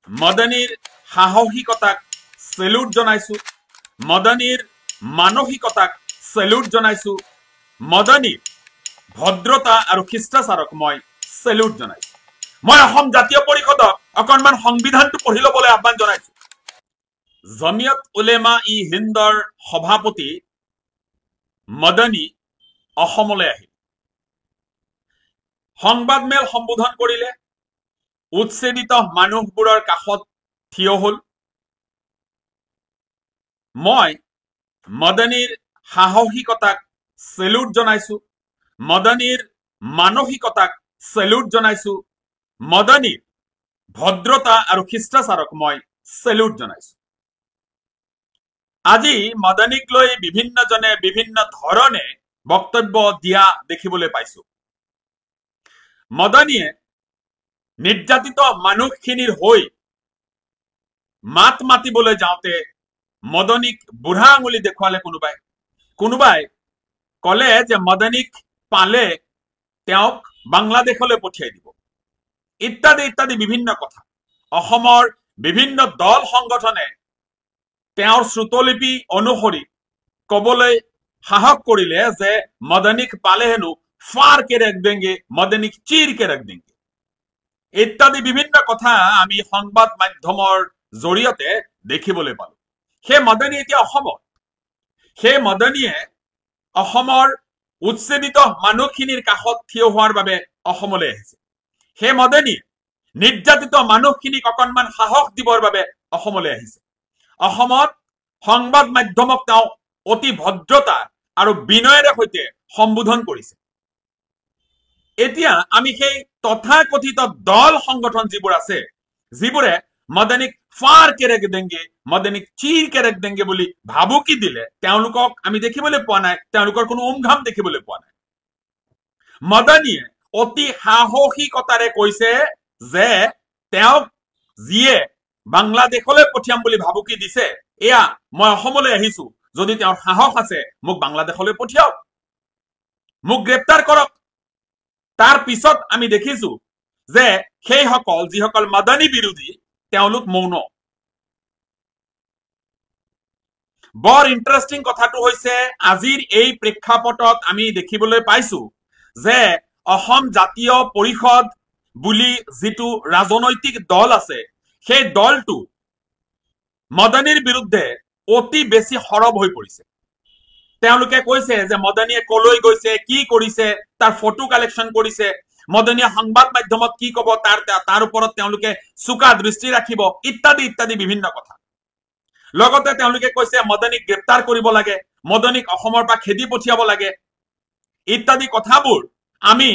মদনীৰ সাহসিকতাক salute জনাইছো, মদনীৰ মানসিকতাক salute জনাইছো, মদনীৰ ভদ্ৰতা আৰু শিষ্টাচাৰক মই সেলুট জনাইছো। মই অসম জাতীয় পৰিষদক অকণমান সংবিধানটো পঢ়ি ল'বলৈ আহ্বান জনাইছো। জমিয়ত উলেমা ই হিন্দৰ সভাপতি মদনী অসমলৈ আহিল, সংবাদমেল সম্বোধন কৰিলে, উচ্ছেদিত মানুহবোৰৰ কাষত থিয় হল। মই মদনীৰ সাহসিকতাক সেলুট জনাইছো, মদনীৰ মানসিকতাক সেলুট জনাইছো, মদনীৰ ভদ্ৰতা আৰু শিষ্টাচাৰক মই সেলুট জনাইছো। আজি মদনীক লৈ বিভিন্নজনে বিভিন্ন ধৰণে বক্তব্য দিয়া দেখিবলৈ পাইছো। মদনীয়ে নিৰ্যাতিত মানুহখিনিৰ হৈ মাত মাতিবলৈ যাওঁতে মদনীক বুঢ়া আঙুলি দেখুৱালে কোনোবাই কলে যে মদনীক পালে তেওঁক বাংলাদেশলৈ পঠিয়াই দিব, ইত্যাদি ইত্যাদি বিভিন্ন কথা। অসমৰ বিভিন্ন দল সংগঠনে তেওঁৰ শ্ৰুতলিপি অনুসৰি কবলৈ সাহস কৰিলে যে মদনীক পালে হেনো ফাৰ কে ৰখ দেंगे, মদনীক চিৰ কে ৰখ দেंगे, ইত্যাদি বিভিন্ন কথা আমি সংবাদ মাধ্যমৰ জৰিয়তে দেখিবলৈ পালো। সেই মদনী এতিয়া অসমত, সেই মদনীয়ে অসমৰ উচ্ছেদিত মানুহখিনিৰ কাষত থিয় হোৱাৰ বাবে অসমলৈ আহিছে। সেই মদনী নিৰ্যাতিত মানুহখিনিক অকণমান সাহস দিবৰ বাবে অসমলৈ আহিছে। অসমত সংবাদ মাধ্যমক তেওঁ অতি ভদ্ৰতা আৰু বিনয়েৰে সৈতে সম্বোধন কৰিছে। এতিয়া আমি সেই তথাকথিত দল সংগঠন যিবোৰ আছে, যিবোৰে মদনীক ফাৰ কে ৰখ দেंगे, মদনীক চিৰ কে ৰখ দেंगे বুলি ভাবুকি দিলে, তেওঁলোকক আমি দেখিবলৈ পোৱা নাই, তেওঁলোকৰ কোনো উমঘাম দেখিবলৈ পোৱা নাই। মদনীয়ে অতি সাহসিকতাৰে কৈছে যে তেওঁক যিয়ে বাংলাদেশলৈ পঠিয়াম বুলি ভাবুকি দিছে, এয়া মই অসমলৈ আহিছো, যদি তেওঁৰ সাহস আছে মোক বাংলাদেশলৈ পঠিয়াওক, মোক গ্ৰেপ্তাৰ কৰক। তাৰ পিছত আমি দেখিছো যে সেইসকল যিসকল মদনী বিৰোধী তেওঁলোক মৌন। বৰ ইণ্টাৰেষ্টিং কথাটো হৈছে, আজিৰ এই প্ৰেক্ষাপটত আমি দেখিবলৈ পাইছো যে অসম জাতীয় পৰিষদ বুলি যিটো ৰাজনৈতিক দল আছে, সেই দলটো মদনীৰ বিৰুদ্ধে অতি বেছি সৰব হৈ পৰিছে। তেওঁলোকে কৈছে যে মদনীয়ে কলৈ গৈছে, কি কৰিছে, তাৰ ফটো কালেকশ্যন কৰিছে, মদনীয়ে সংবাদ মাধ্যমত কি কব তাৰ ওপৰত তেওঁলোকে চোকা দৃষ্টি ৰাখিব, ইত্যাদি ইত্যাদি বিভিন্ন কথা। লগতে তেওঁলোকে কৈছে মদনীক গ্ৰেপ্তাৰ কৰিব লাগে, মদনীক অসমৰ পৰা খেদি পঠিয়াব লাগে, ইত্যাদি কথাবোৰ আমি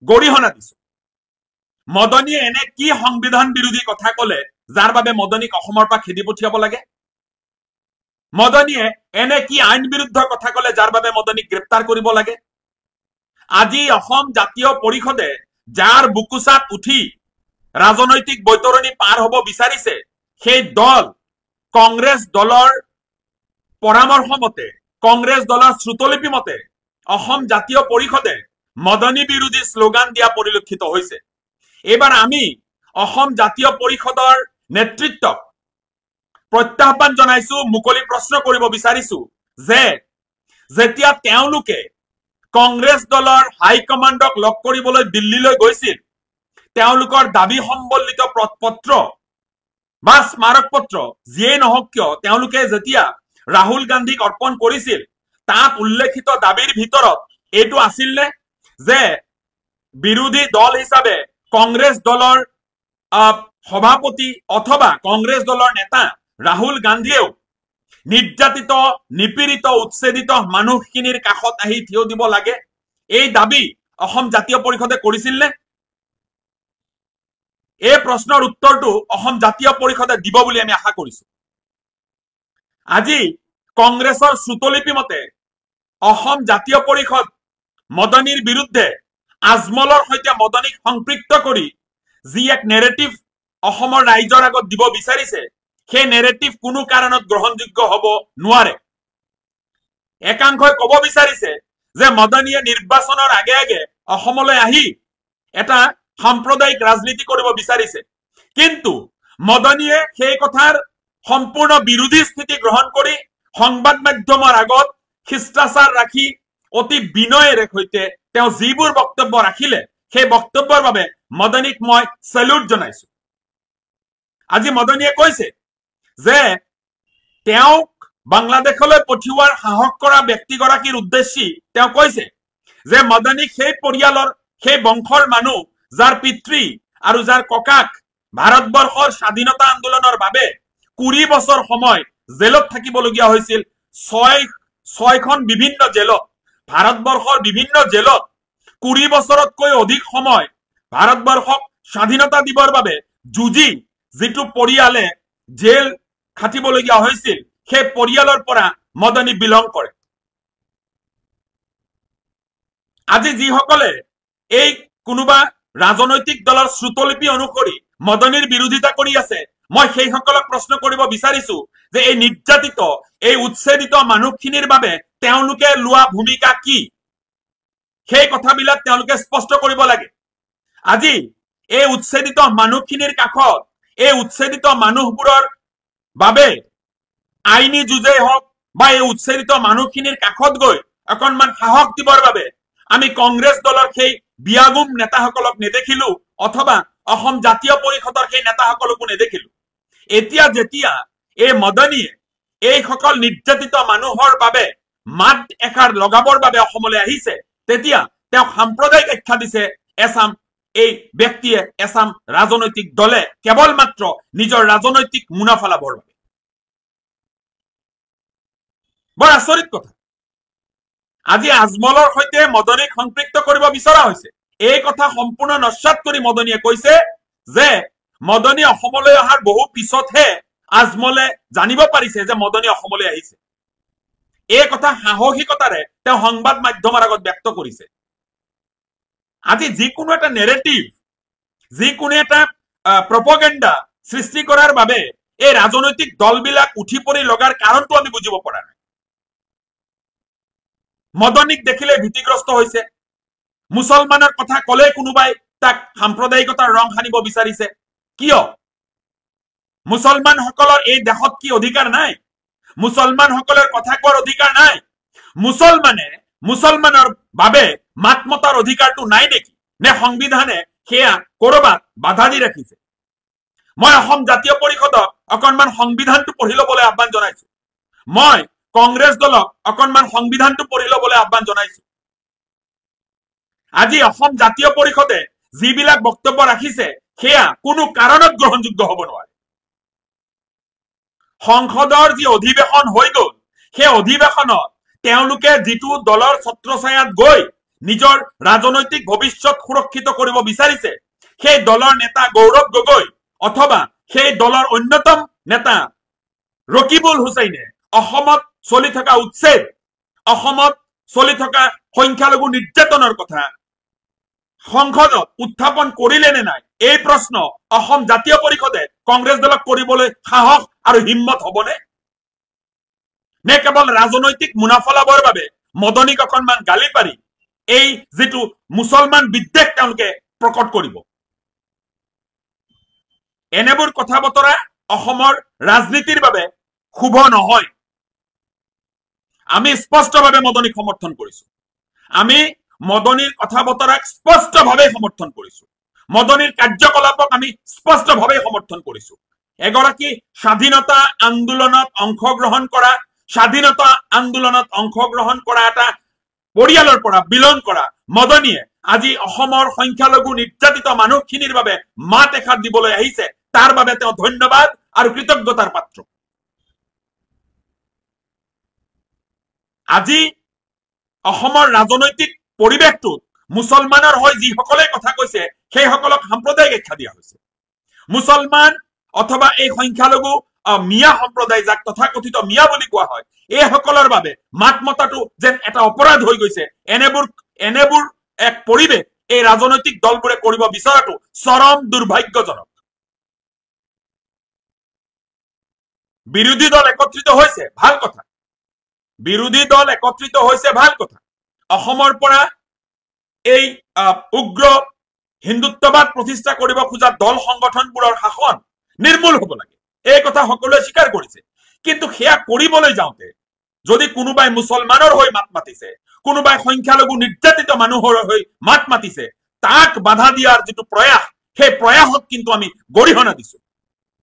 গৰিহণা দিছো। মদনীয়ে এনে কি সংবিধান বিৰোধী কথা কলে যাৰ বাবে মদনীক অসমৰ পৰা খেদি পঠিয়াব লাগে? মদনীয়ে এনে কি আইন বিৰুদ্ধ কথা কলে যাৰ বাবে মদনীক গ্ৰেপ্তাৰ কৰিব লাগে? আজি অসম জাতীয় পৰিষদে যাৰ বুকুচাত উঠি ৰাজনৈতিক বৈতৰণি পাৰ হ'ব বিচাৰিছে, সেই দল কংগ্ৰেছ দলৰ পৰামৰ্শ মতে, কংগ্ৰেছ দলৰ শ্ৰুতলিপি মতে অসম জাতীয় পৰিষদে মদনী বিৰোধী শ্লোগান দিয়া পৰিলক্ষিত হৈছে। এইবাৰ আমি অসম জাতীয় পৰিষদৰ নেতৃত্বক প্ৰত্যাহ্বান জনাইছো, মুকলি প্ৰশ্ন কৰিব বিচাৰিছো যে যেতিয়া তেওঁলোকে কংগ্ৰেছ দলৰ হাইকমাণ্ডক লগ কৰিবলৈ দিল্লীলৈ গৈছিল, তেওঁলোকৰ দাবী সম্বলিত পত্ৰ বা স্মাৰক পত্ৰ যিয়েই নহওক কিয় তেওঁলোকে যেতিয়া ৰাহুল গান্ধীক অৰ্পণ কৰিছিল, তাত উল্লেখিত দাবীৰ ভিতৰত এইটো আছিল নে যে বিৰোধী দল হিচাপে কংগ্ৰেছ দলৰ সভাপতি অথবা কংগ্ৰেছ দলৰ নেতা ৰাহুল গান্ধীয়েও নিৰ্যাতিত, নিপীড়িত, উচ্ছেদিত মানুহখিনিৰ কাষত আহি থিয় দিব লাগে, এই দাবী অসম জাতীয় পৰিষদে কৰিছিল নে? এই প্ৰশ্নৰ উত্তৰটো অসম জাতীয় পৰিষদে দিব বুলি আমি আশা কৰিছো। আজি কংগ্ৰেছৰ শ্ৰুতলিপি মতে অসম জাতীয় পৰিষদ মদনীৰ বিৰুদ্ধে আজমলৰ সৈতে মদনীক সম্পৃক্ত কৰি যি এক নেৰেটিভ অসমৰ ৰাইজৰ আগত দিব বিচাৰিছে, সেই নেৰেটিভ কোনো কাৰণত গ্ৰহণযোগ্য হ'ব নোৱাৰে। একাংশই কব বিচাৰিছে যে মদনীয়ে নিৰ্বাচনৰ আগে আগে অসমলৈ আহি এটা সাম্প্ৰদায়িক ৰাজনীতি কৰিব বিচাৰিছে, কিন্তু মদনীয়ে সেই কথাৰ সম্পূৰ্ণ বিৰোধী স্থিতি গ্ৰহণ কৰি সংবাদ মাধ্যমৰ আগত শিষ্টাচাৰ ৰাখি অতি বিনয়েৰে সৈতে তেওঁ যিবোৰ বক্তব্য ৰাখিলে সেই বক্তব্যৰ বাবে মদনীক মই সেলুট জনাইছো। আজি মদনীয়ে কৈছে যে তেওঁক বাংলাদেশলৈ পঠিওৱাৰ সাহস কৰা ব্যক্তিগৰাকীৰ উদ্দেশ্যি তেওঁ কৈছে যে মদনীক সেই পৰিয়ালৰ সেই বংশৰ মানুহ যাৰ পিতৃ আৰু যাৰ ককাক ভাৰতবৰ্ষৰ স্বাধীনতা আন্দোলনৰ বাবে 20 বছৰ সময় জেলত থাকিবলগীয়া হৈছিল। ছয়খন বিভিন্ন জেলত, ভাৰতবৰ্ষৰ বিভিন্ন জেলত 20 বছৰতকৈ অধিক সময় ভাৰতবৰ্ষক স্বাধীনতা দিবৰ বাবে যুঁজি যিটো পৰিয়ালে জেল খাটিবলগীয়া হৈছিল সেই পৰিয়ালৰ পৰা মদনী বিলং কৰে। আজি যিসকলে এই কোনোবা ৰাজনৈতিক দলৰ শ্ৰুতলিপি অনুসৰি মদনীৰ বিৰোধিতা কৰি আছে, মই সেই সকলক প্ৰশ্ন কৰিব বিচাৰিছো যে এই নিৰ্যাতিত এই উচ্ছেদিত মানুহখিনিৰ বাবে তেওঁলোকে লোৱা ভূমিকা কি, সেই কথাবিলাক তেওঁলোকে স্পষ্ট কৰিব লাগে। আজি এই উচ্ছেদিত মানুহখিনিৰ কাষত এই উচ্ছেদিত মানুহবোৰৰ বাবে আইনী যুঁজেই হওক বা এই উচ্ছেদিত মানুহখিনিৰ কাষত গৈ অকণমান সাহস দিবৰ বাবে আমি কংগ্ৰেছ দলৰ সেই বিয়াগুম নেতাসকলক নেদেখিলো অথবা অসম জাতীয় পৰিষদৰ সেই নেতাসকলকো নেদেখিলো। এতিয়া যেতিয়া এই মদনীয়ে এই সকল নিৰ্যাতিত মানুহৰ বাবে মাত এষাৰ লগাবৰ বাবে অসমলৈ আহিছে, তেতিয়া তেওঁ সাম্প্ৰদায়িক আখ্যা দিছে এছাম এই ব্যক্তিয়ে, এছাম ৰাজনৈতিক দলে কেৱল মাত্ৰ নিজৰ ৰাজনৈতিক মুনাফা লাভৰ বাবে। বৰ আচৰিত কথা। আজি আজমলৰ সৈতে মদনীক সম্পৃক্ত কৰিব বিচৰা হৈছে। এই কথা সম্পূৰ্ণ নস্যাৎ কৰি মদনীয়ে কৈছে যে মদনী অসমলৈ অহাৰ বহু পিছতহে আজমলে জানিব পাৰিছে যে মদনী অসমলৈ আহিছে। এই কথা সাহসিকতাৰে তেওঁ সংবাদ মাধ্যমৰ আগত ব্যক্ত কৰিছে। আজি যিকোনো এটা নেৰেটিভ, যিকোনো এটা প্ৰপগেণ্ডা সৃষ্টি কৰাৰ বাবে এই ৰাজনৈতিক দলবিলাক উঠি পৰি লগাৰ কাৰণটো আমি বুজিব পৰা নাই। মদনীক দেখিলে ভীতিগ্ৰস্ত হৈছে। মুছলমানৰ কথা কলে কোনোবাই তাক সাম্প্ৰদায়িকতাৰ ৰং সানিব বিচাৰিছে। কিয়? মুছলমানসকলৰ এই দেশত কি অধিকাৰ নাই? মুছলমানসকলৰ কথা কোৱাৰ অধিকাৰ নাই? মুছলমানে মুছলমানৰ বাবে মাত মতাৰ অধিকাৰটো নাই নেকি? নে সংবিধানে সেয়া কৰবাত বাধা দি ৰাখিছে? মই অসম জাতীয় পৰিষদক অকণমান সংবিধানটো পঢ়ি ল'বলৈ আহ্বান জনাইছো। মই কংগ্ৰেছ দলক অকণমান সংবিধানটো পঢ়ি ল'বলৈ আহ্বান জনাইছো। আজি অসম জাতীয় পৰিষদে যিবিলাক বক্তব্য ৰাখিছে সেয়া কোনো কাৰণত গ্ৰহণযোগ্য হ'ব নোৱাৰে। সংসদৰ যি অধিৱেশন হৈ গ'ল, সেই অধিৱেশনত তেওঁলোকে যিটো দলৰ ছত্ৰছায়াত গৈ নিজৰ ৰাজনৈতিক ভৱিষ্যত সুৰক্ষিত কৰিব বিচাৰিছে, সেই দলৰ নেতা গৌৰৱ গগৈ অথবা সেই দলৰ অন্যতম নেতা ৰকিবুল হুছেইনে অসমত চলি থকা উচ্ছেদ, অসমত চলি থকা সংখ্যালঘু নিৰ্যাতনৰ কথা সংসদত উত্থাপন কৰিলে নে নাই, এই প্ৰশ্ন অসম জাতীয় পৰিষদে কংগ্ৰেছ দলক কৰিবলৈ সাহস আৰু হিম্মত হবনে? নে কেৱল ৰাজনৈতিক মুনাফা লাভৰ বাবে মদনীক অকণমান গালি পাৰি এই যিটো মুছলমান বিদ্বেষ তেওঁলোকে প্ৰকট কৰিব? এনেবোৰ কথা বতৰা অসমৰ ৰাজনীতিৰ বাবে শুভ নহয়। আমি স্পষ্টভাৱে মদনীক সমৰ্থন কৰিছো। আমি মদনীৰ কথা বতৰাক স্পষ্টভাৱে সমৰ্থন কৰিছো। মদনীৰ কাৰ্যকলাপক আমি স্পষ্টভাৱে সমৰ্থন কৰিছো। এগৰাকী স্বাধীনতা আন্দোলনত অংশগ্ৰহণ কৰা, স্বাধীনতা আন্দোলনত অংশগ্ৰহণ কৰা এটা পৰিয়ালৰ পৰা বিলং কৰা মদনীয়ে আজি অসমৰ সংখ্যালঘু নিৰ্যাতিত মানুহখিনিৰ বাবে মাত এষাৰ দিবলৈ আহিছে। তাৰ বাবে তেওঁ ধন্যবাদ আৰু কৃতজ্ঞতাৰ পাত্ৰ। আজি অসমৰ ৰাজনৈতিক পৰিৱেশটোত মুছলমানৰ হৈ যিসকলে কথা কৈছে সেইসকলক সাম্প্ৰদায়িক আখ্যা দিয়া হৈছে। মুছলমান অথবা এই সংখ্যালঘু মিয়া সম্প্ৰদায়, যাক তথাকথিত মিয়া বুলি কোৱা হয়, এইসকলৰ বাবে মাত মতাটো যেন এটা অপৰাধ হৈ গৈছে। এনেবোৰ এক পৰিৱেশ এই ৰাজনৈতিক দলবোৰে কৰিব বিচৰাটো চৰম দুৰ্ভাগ্যজনক। বিৰোধী দল একত্ৰিত হৈছে, ভাল কথা। বিৰোধী দল একত্ৰিত হৈছে, ভাল কথা। অসমৰ পৰা এই উগ্ৰ হিন্দুত্ববাদ প্ৰতিষ্ঠা কৰিব খোজা দল সংগঠনবোৰৰ শাসন নিৰ্মূল হ'ব লাগে এই কথা সকলোৱে স্বীকাৰ কৰিছে কিন্তু সেয়া কৰিবলৈ যাওঁতে যদি কোনোবাই মুছলমানৰ হৈ মাত মাতিছে কোনোবাই সংখ্যালঘু নিৰ্যাতিত মানুহৰ হৈ মাত মাতিছে তাক বাধা দিয়াৰ যিটো প্ৰয়াস সেই প্ৰয়াসত কিন্তু আমি গৰিহণা দিছো